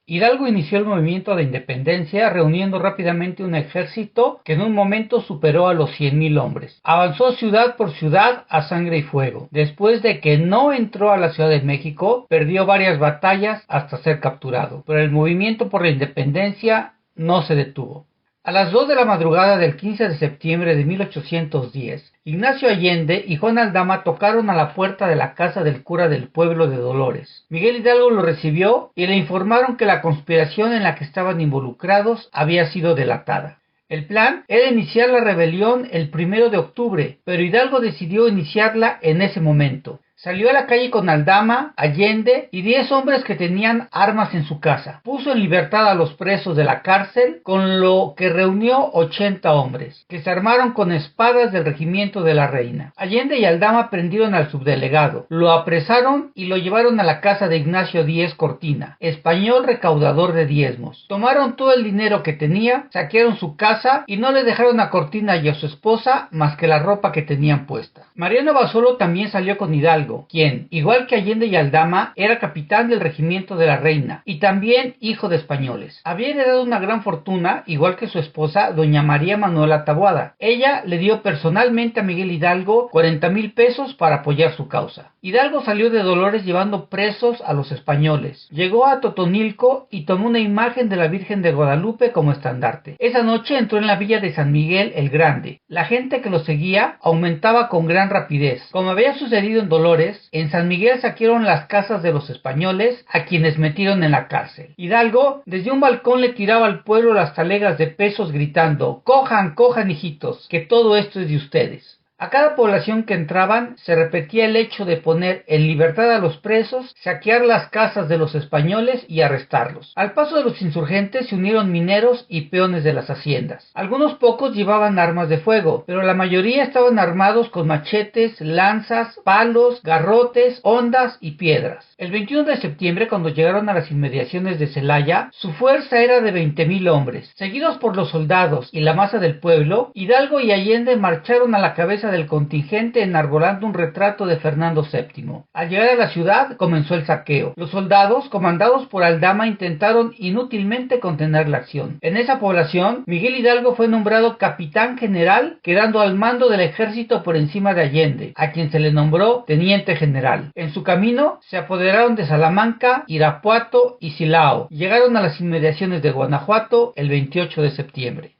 Hidalgo inició el movimiento de independencia reuniendo rápidamente un ejército que en un momento superó a los 100,000 hombres. Avanzó ciudad por ciudad a sangre y fuego. Después de que no entró a la Ciudad de México, perdió varias batallas hasta ser capturado. Pero el movimiento por la independencia no se detuvo. A las 2 de la madrugada del 15 de septiembre de 1810, Ignacio Allende y Juan Aldama tocaron a la puerta de la casa del cura del pueblo de Dolores. Miguel Hidalgo lo recibió y le informaron que la conspiración en la que estaban involucrados había sido delatada. El plan era iniciar la rebelión el 1 de octubre, pero Hidalgo decidió iniciarla en ese momento. Salió a la calle con Aldama, Allende y 10 hombres que tenían armas en su casa. Puso en libertad a los presos de la cárcel, con lo que reunió 80 hombres, que se armaron con espadas del regimiento de la Reina. Allende y Aldama prendieron al subdelegado, lo apresaron y lo llevaron a la casa de Ignacio Díez Cortina, español recaudador de diezmos. Tomaron todo el dinero que tenía, saquearon su casa y no le dejaron a Cortina y a su esposa más que la ropa que tenían puesta. Mariano Basolo también salió con Hidalgo, quien, igual que Allende y Aldama, era capitán del regimiento de la Reina y también hijo de españoles. Había heredado una gran fortuna, igual que su esposa, doña María Manuela Taboada. Ella le dio personalmente a Miguel Hidalgo 40,000 pesos para apoyar su causa. Hidalgo salió de Dolores llevando presos a los españoles. Llegó a Totonilco y tomó una imagen de la Virgen de Guadalupe como estandarte. Esa noche entró en la villa de San Miguel el Grande. La gente que lo seguía aumentaba con gran rapidez. Como había sucedido en Dolores, en San Miguel saquearon las casas de los españoles, a quienes metieron en la cárcel. Hidalgo desde un balcón le tiraba al pueblo las talegas de pesos gritando: "Cojan, cojan, hijitos, que todo esto es de ustedes". A cada población que entraban se repetía el hecho de poner en libertad a los presos, saquear las casas de los españoles y arrestarlos. Al paso de los insurgentes se unieron mineros y peones de las haciendas. Algunos pocos llevaban armas de fuego, pero la mayoría estaban armados con machetes, lanzas, palos, garrotes, hondas y piedras. El 21 de septiembre, cuando llegaron a las inmediaciones de Celaya, su fuerza era de 20,000 hombres. Seguidos por los soldados y la masa del pueblo, Hidalgo y Allende marcharon a la cabeza del contingente enarbolando un retrato de Fernando VII. Al llegar a la ciudad comenzó el saqueo. Los soldados, comandados por Aldama, intentaron inútilmente contener la acción. En esa población, Miguel Hidalgo fue nombrado capitán general, quedando al mando del ejército por encima de Allende, a quien se le nombró teniente general. En su camino se apoderaron de Salamanca, Irapuato y Silao. Llegaron a las inmediaciones de Guanajuato el 28 de septiembre.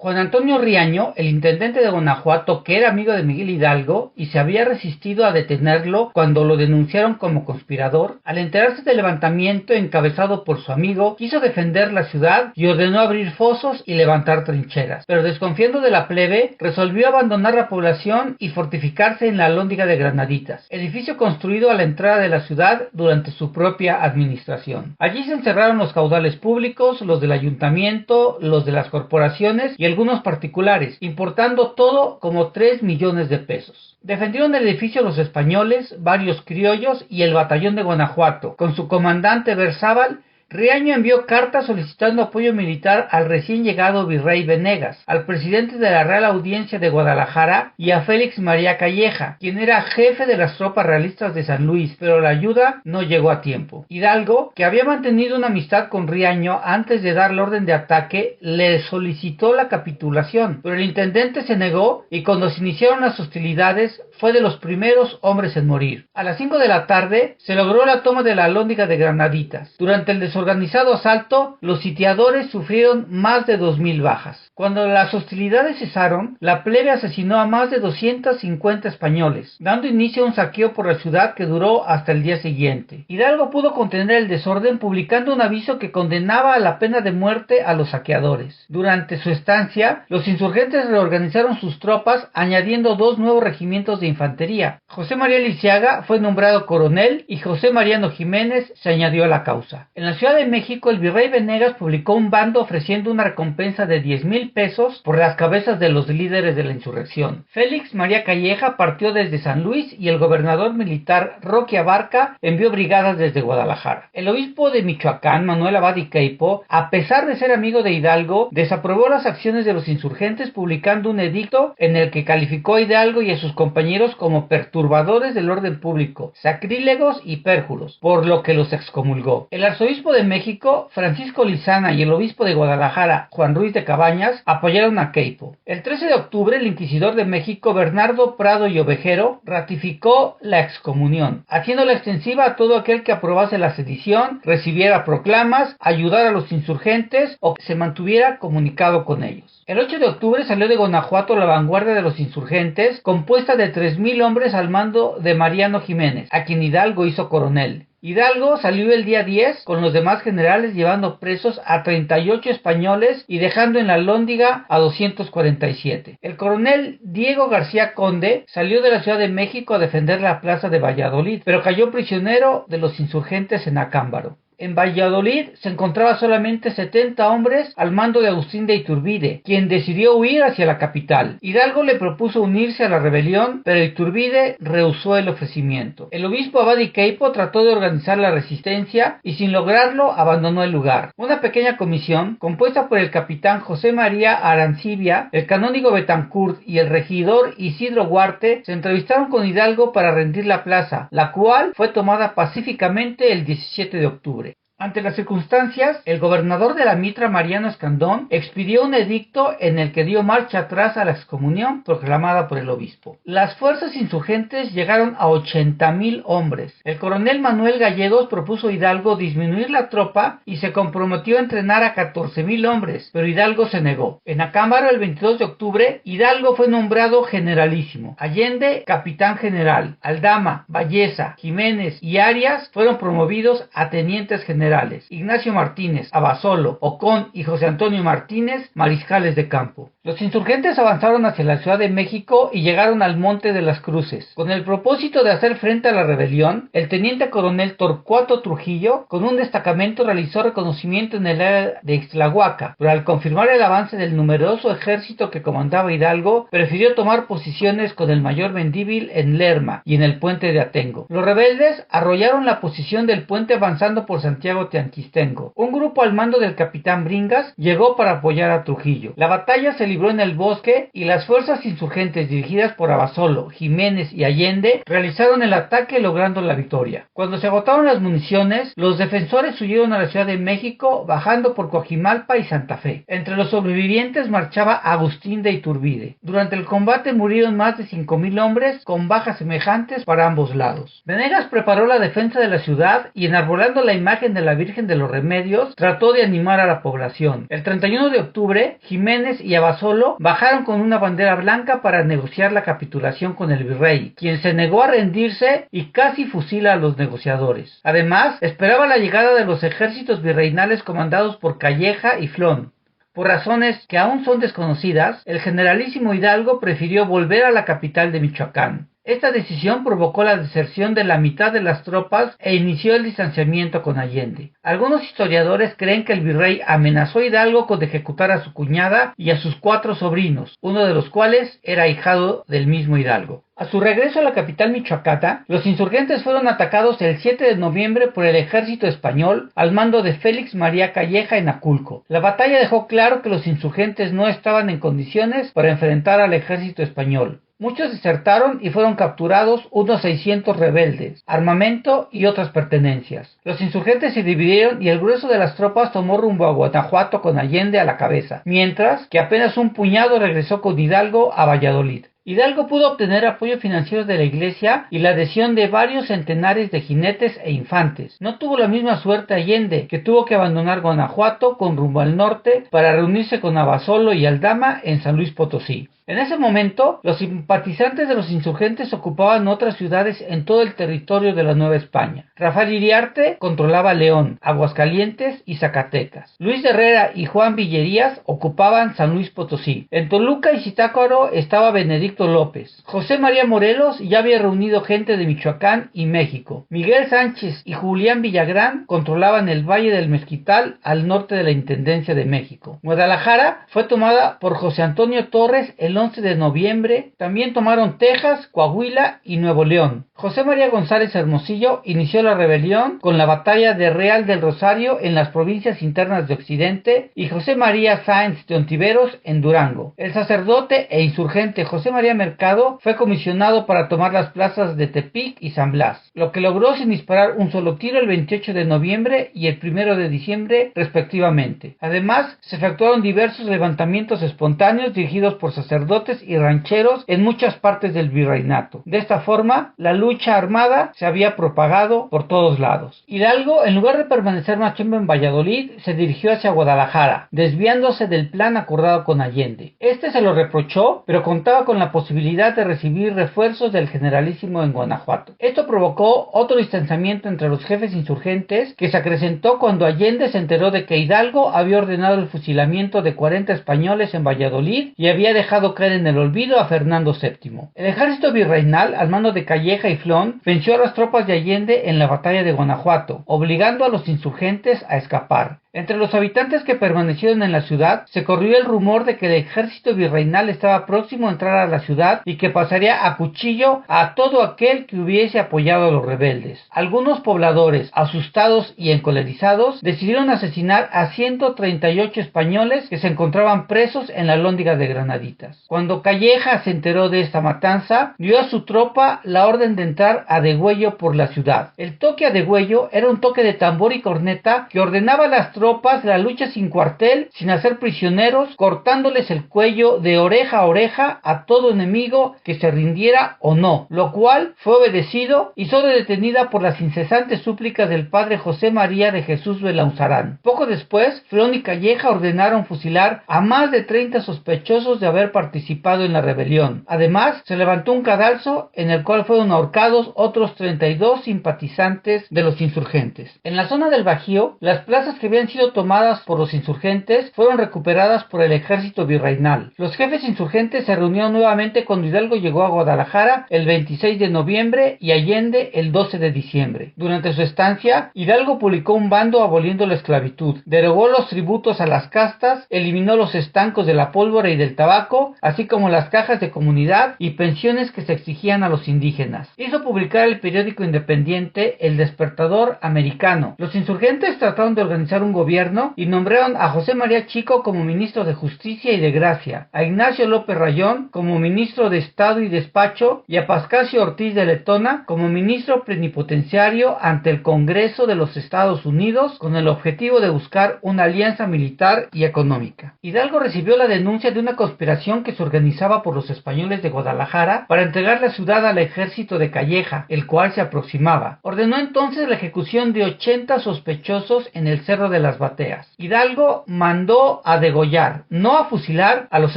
Juan Antonio Riaño, el intendente de Guanajuato, que era amigo de Miguel Hidalgo y se había resistido a detenerlo cuando lo denunciaron como conspirador, al enterarse del levantamiento encabezado por su amigo, quiso defender la ciudad y ordenó abrir fosos y levantar trincheras. Pero desconfiando de la plebe, resolvió abandonar la población y fortificarse en la Alhóndiga de Granaditas, edificio construido a la entrada de la ciudad durante su propia administración. Allí se encerraron los caudales públicos, los del ayuntamiento, los de las corporaciones y algunos particulares, importando todo como 3 millones de pesos. Defendieron el edificio los españoles, varios criollos y el batallón de Guanajuato. Con su comandante Berzábal, Riaño envió cartas solicitando apoyo militar al recién llegado virrey Venegas, al presidente de la Real Audiencia de Guadalajara y a Félix María Calleja, quien era jefe de las tropas realistas de San Luis, pero la ayuda no llegó a tiempo. Hidalgo, que había mantenido una amistad con Riaño antes de dar la orden de ataque, le solicitó la capitulación, pero el intendente se negó y cuando se iniciaron las hostilidades fue de los primeros hombres en morir. A las 5 de la tarde se logró la toma de la Alhóndiga de Granaditas. Durante el desorganizado asalto, los sitiadores sufrieron más de 2,000 bajas. Cuando las hostilidades cesaron, la plebe asesinó a más de 250 españoles, dando inicio a un saqueo por la ciudad que duró hasta el día siguiente. Hidalgo pudo contener el desorden publicando un aviso que condenaba a la pena de muerte a los saqueadores. Durante su estancia, los insurgentes reorganizaron sus tropas, añadiendo 2 nuevos regimientos de infantería. José María Lisiaga fue nombrado coronel y José Mariano Jiménez se añadió a la causa. En la Ciudad Ciudad de México, el virrey Venegas publicó un bando ofreciendo una recompensa de 10,000 pesos por las cabezas de los líderes de la insurrección. Félix María Calleja partió desde San Luis y el gobernador militar Roque Abarca envió brigadas desde Guadalajara. El obispo de Michoacán, Manuel Abad y Queipo, a pesar de ser amigo de Hidalgo, desaprobó las acciones de los insurgentes publicando un edicto en el que calificó a Hidalgo y a sus compañeros como perturbadores del orden público, sacrílegos y pérjuros, por lo que los excomulgó. El arzobispo de México, Francisco Lizana, y el obispo de Guadalajara, Juan Ruiz de Cabañas, apoyaron a Queipo. El 13 de octubre, el inquisidor de México, Bernardo Prado y Ovejero, ratificó la excomunión, haciéndola extensiva a todo aquel que aprobase la sedición, recibiera proclamas, ayudara a los insurgentes o que se mantuviera comunicado con ellos. El 8 de octubre salió de Guanajuato la vanguardia de los insurgentes, compuesta de 3,000 hombres al mando de Mariano Jiménez, a quien Hidalgo hizo coronel. Hidalgo salió el día 10 con los demás generales llevando presos a 38 españoles y dejando en la Alhóndiga a 247. El coronel Diego García Conde salió de la Ciudad de México a defender la plaza de Valladolid, pero cayó prisionero de los insurgentes en Acámbaro. En Valladolid se encontraba solamente 70 hombres al mando de Agustín de Iturbide, quien decidió huir hacia la capital. Hidalgo le propuso unirse a la rebelión, pero Iturbide rehusó el ofrecimiento. El obispo Abad y Queipo trató de organizar la resistencia y sin lograrlo abandonó el lugar. Una pequeña comisión, compuesta por el capitán José María Arancibia, el canónigo Betancourt y el regidor Isidro Huarte, se entrevistaron con Hidalgo para rendir la plaza, la cual fue tomada pacíficamente el 17 de octubre. Ante las circunstancias, el gobernador de la Mitra, Mariano Escandón, expidió un edicto en el que dio marcha atrás a la excomunión proclamada por el obispo. Las fuerzas insurgentes llegaron a 80,000 hombres. El coronel Manuel Gallegos propuso a Hidalgo disminuir la tropa y se comprometió a entrenar a 14,000 hombres, pero Hidalgo se negó. En Acámbaro, el 22 de octubre, Hidalgo fue nombrado generalísimo. Allende, capitán general. Aldama, Valleza, Jiménez y Arias fueron promovidos a tenientes generales. Ignacio Martínez, Abasolo, Ocón y José Antonio Martínez, mariscales de campo. Los insurgentes avanzaron hacia la Ciudad de México y llegaron al Monte de las Cruces. Con el propósito de hacer frente a la rebelión, el teniente coronel Torcuato Trujillo, con un destacamento, realizó reconocimiento en el área de Ixtlahuaca, pero al confirmar el avance del numeroso ejército que comandaba Hidalgo, prefirió tomar posiciones con el mayor Mendívil en Lerma y en el puente de Atengo. Los rebeldes arrollaron la posición del puente avanzando por Santiago Teanquistengo. Un grupo al mando del capitán Bringas llegó para apoyar a Trujillo. La batalla se libró en el bosque y las fuerzas insurgentes dirigidas por Abasolo, Jiménez y Allende realizaron el ataque logrando la victoria. Cuando se agotaron las municiones, los defensores huyeron a la Ciudad de México bajando por Coajimalpa y Santa Fe. Entre los sobrevivientes marchaba Agustín de Iturbide. Durante el combate murieron más de 5,000 hombres con bajas semejantes para ambos lados. Venegas preparó la defensa de la ciudad y enarbolando la imagen de la Virgen de los Remedios, trató de animar a la población. El 31 de octubre, Jiménez y Abasolo bajaron con una bandera blanca para negociar la capitulación con el virrey, quien se negó a rendirse y casi fusila a los negociadores. Además, esperaba la llegada de los ejércitos virreinales comandados por Calleja y Flón. Por razones que aún son desconocidas, el generalísimo Hidalgo prefirió volver a la capital de Michoacán. Esta decisión provocó la deserción de la mitad de las tropas e inició el distanciamiento con Allende. Algunos historiadores creen que el virrey amenazó a Hidalgo con ejecutar a su cuñada y a sus 4 sobrinos, uno de los cuales era ahijado del mismo Hidalgo. A su regreso a la capital michoacana, los insurgentes fueron atacados el 7 de noviembre por el ejército español al mando de Félix María Calleja en Aculco. La batalla dejó claro que los insurgentes no estaban en condiciones para enfrentar al ejército español. Muchos desertaron y fueron capturados unos 600 rebeldes, armamento y otras pertenencias. Los insurgentes se dividieron y el grueso de las tropas tomó rumbo a Guanajuato con Allende a la cabeza, mientras que apenas un puñado regresó con Hidalgo a Valladolid. Hidalgo pudo obtener apoyo financiero de la iglesia y la adhesión de varios centenares de jinetes e infantes. No tuvo la misma suerte Allende, que tuvo que abandonar Guanajuato con rumbo al norte para reunirse con Abasolo y Aldama en San Luis Potosí. En ese momento, los simpatizantes de los insurgentes ocupaban otras ciudades en todo el territorio de la Nueva España. Rafael Iriarte controlaba León, Aguascalientes y Zacatecas. Luis de Herrera y Juan Villerías ocupaban San Luis Potosí. En Toluca y Zitácuaro estaba Benedicto López. José María Morelos ya había reunido gente de Michoacán y México. Miguel Sánchez y Julián Villagrán controlaban el Valle del Mezquital al norte de la Intendencia de México. Guadalajara fue tomada por José Antonio Torres el 11 de noviembre. También tomaron Texas, Coahuila y Nuevo León. José María González Hermosillo inició la rebelión con la batalla de Real del Rosario en las provincias internas de Occidente y José María Sáenz de Ontiveros en Durango. El sacerdote e insurgente José María Mercado fue comisionado para tomar las plazas de Tepic y San Blas, lo que logró sin disparar un solo tiro el 28 de noviembre y el 1 de diciembre respectivamente. Además, se efectuaron diversos levantamientos espontáneos dirigidos por sacerdotes y rancheros en muchas partes del virreinato. De esta forma, la lucha armada se había propagado por todos lados. Hidalgo, en lugar de permanecer más tiempo en Valladolid, se dirigió hacia Guadalajara, desviándose del plan acordado con Allende. Este se lo reprochó, pero contaba con la posibilidad de recibir refuerzos del generalísimo en Guanajuato. Esto provocó otro distanciamiento entre los jefes insurgentes, que se acrecentó cuando Allende se enteró de que Hidalgo había ordenado el fusilamiento de 40 españoles en Valladolid y había dejado caer en el olvido a Fernando VII. El ejército virreinal, al mando de Calleja y Flón, venció a las tropas de Allende en la batalla de Guanajuato, obligando a los insurgentes a escapar. Entre los habitantes que permanecieron en la ciudad, se corrió el rumor de que el ejército virreinal estaba próximo a entrar a la ciudad y que pasaría a cuchillo a todo aquel que hubiese apoyado a los rebeldes. Algunos pobladores, asustados y encolerizados, decidieron asesinar a 138 españoles que se encontraban presos en la Alhóndiga de Granaditas. Cuando Calleja se enteró de esta matanza, dio a su tropa la orden de entrar a degüello por la ciudad. El toque a degüello era un toque de tambor y corneta que ordenaba a las tropas la lucha sin cuartel, sin hacer prisioneros, cortándoles el cuello de oreja a oreja a todo enemigo que se rindiera o no, lo cual fue obedecido y solo detenida por las incesantes súplicas del padre José María de Jesús Belauzarán. Poco después, Flón y Calleja ordenaron fusilar a más de 30 sospechosos de haber participado en la rebelión. Además, se levantó un cadalso en el cual fueron ahorcados otros 32 simpatizantes de los insurgentes. En la zona del Bajío, las plazas que habían sido tomadas por los insurgentes fueron recuperadas por el ejército virreinal. Los jefes insurgentes se reunieron nuevamente cuando Hidalgo llegó a Guadalajara el 26 de noviembre y Allende el 12 de diciembre. Durante su estancia, Hidalgo publicó un bando aboliendo la esclavitud, derogó los tributos a las castas, eliminó los estancos de la pólvora y del tabaco, así como las cajas de comunidad y pensiones que se exigían a los indígenas. Hizo publicar el periódico independiente El Despertador Americano. Los insurgentes trataron de organizar un gobierno y nombraron a José María Chico como ministro de Justicia y de Gracia, a Ignacio López Rayón como ministro de Estado y Despacho y a Pascasio Ortiz de Letona como ministro plenipotenciario ante el Congreso de los Estados Unidos con el objetivo de buscar una alianza militar y económica. Hidalgo recibió la denuncia de una conspiración que se organizaba por los españoles de Guadalajara para entregar la ciudad al ejército de Calleja, el cual se aproximaba. Ordenó entonces la ejecución de 80 sospechosos en el Cerro de las Bateas. Hidalgo mandó a degollar, no a fusilar, a los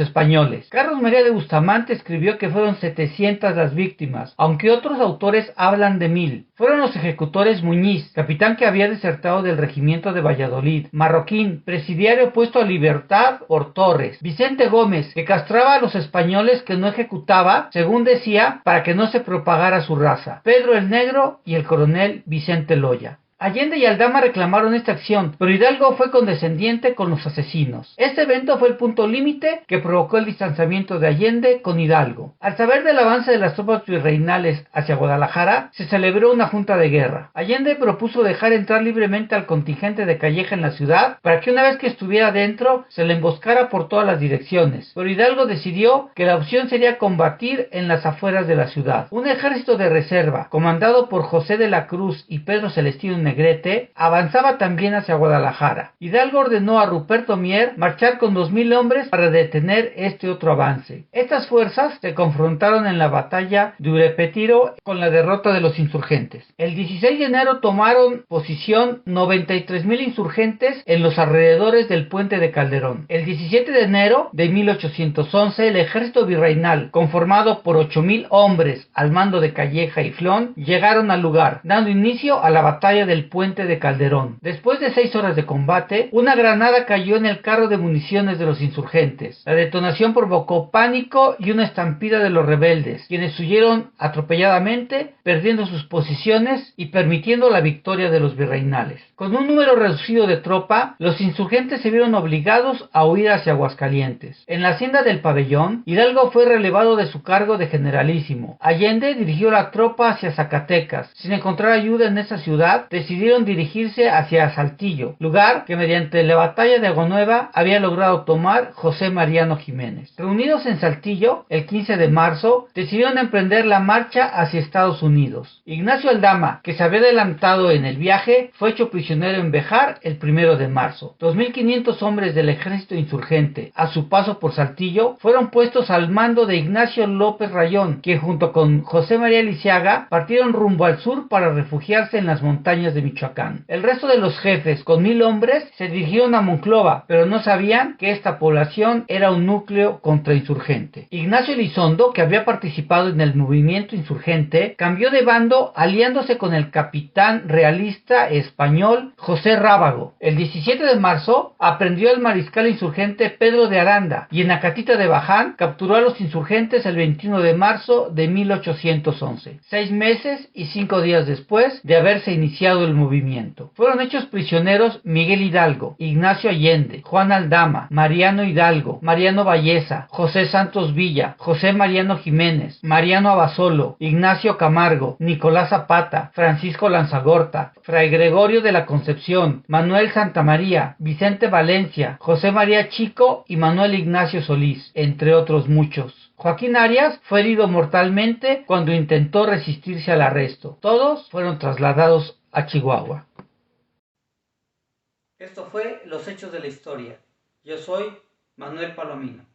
españoles. Carlos María de Bustamante escribió que fueron 700 las víctimas, aunque otros autores hablan de 1000. Fueron los ejecutores Muñiz, capitán que había desertado del regimiento de Valladolid; Marroquín, presidiario puesto a libertad por Torres; Vicente Gómez, que castraba a los españoles que no ejecutaba, según decía, para que no se propagara su raza; Pedro el Negro y el coronel Vicente Loya. Allende y Aldama reclamaron esta acción, pero Hidalgo fue condescendiente con los asesinos. Este evento fue el punto límite que provocó el distanciamiento de Allende con Hidalgo. Al saber del avance de las tropas virreinales hacia Guadalajara, se celebró una junta de guerra. Allende propuso dejar entrar libremente al contingente de Calleja en la ciudad, para que una vez que estuviera dentro, se le emboscara por todas las direcciones. Pero Hidalgo decidió que la opción sería combatir en las afueras de la ciudad. Un ejército de reserva, comandado por José de la Cruz y Pedro Celestino Negrete, avanzaba también hacia Guadalajara. Hidalgo ordenó a Ruperto Mier marchar con 2000 hombres para detener este otro avance. Estas fuerzas se confrontaron en la batalla de Urepetiro con la derrota de los insurgentes. El 16 de enero tomaron posición 93,000 insurgentes en los alrededores del puente de Calderón. El 17 de enero de 1811, el ejército virreinal, conformado por 8,000 hombres al mando de Calleja y Flón, llegaron al lugar, dando inicio a la batalla del puente de Calderón. Después de 6 horas de combate, una granada cayó en el carro de municiones de los insurgentes. La detonación provocó pánico y una estampida de los rebeldes, quienes huyeron atropelladamente, perdiendo sus posiciones y permitiendo la victoria de los virreinales. Con un número reducido de tropa, los insurgentes se vieron obligados a huir hacia Aguascalientes. En la hacienda del Pabellón, Hidalgo fue relevado de su cargo de generalísimo. Allende dirigió la tropa hacia Zacatecas. Sin encontrar ayuda en esa ciudad, decidieron dirigirse hacia Saltillo, lugar que mediante la batalla de Agonueva había logrado tomar José Mariano Jiménez. Reunidos en Saltillo, el 15 de marzo, decidieron emprender la marcha hacia Estados Unidos. Ignacio Aldama, que se había adelantado en el viaje, fue hecho prisionero en Bejar el 1 de marzo. 2,500 hombres del ejército insurgente, a su paso por Saltillo, fueron puestos al mando de Ignacio López Rayón, quien junto con José María Lisiaga partieron rumbo al sur para refugiarse en las montañas de Michoacán. El resto de los jefes, con 1,000 hombres, se dirigieron a Monclova, pero no sabían que esta población era un núcleo contrainsurgente. Ignacio Elizondo, que había participado en el movimiento insurgente, cambió de bando aliándose con el capitán realista español José Rábago. El 17 de marzo aprendió al mariscal insurgente Pedro de Aranda y en Acatita de Baján capturó a los insurgentes el 21 de marzo de 1811, 6 meses y 5 días después de haberse iniciado el movimiento. Fueron hechos prisioneros Miguel Hidalgo, Ignacio Allende, Juan Aldama, Mariano Hidalgo, Mariano Valleza, José Santos Villa, José Mariano Jiménez, Mariano Abasolo, Ignacio Camargo, Nicolás Zapata, Francisco Lanzagorta, Fray Gregorio de la Concepción, Manuel Santamaría, Vicente Valencia, José María Chico y Manuel Ignacio Solís, entre otros muchos. Joaquín Arias fue herido mortalmente cuando intentó resistirse al arresto. Todos fueron trasladados a Chihuahua. Esto fue Los Hechos de la Historia. Yo soy Manuel Palomino.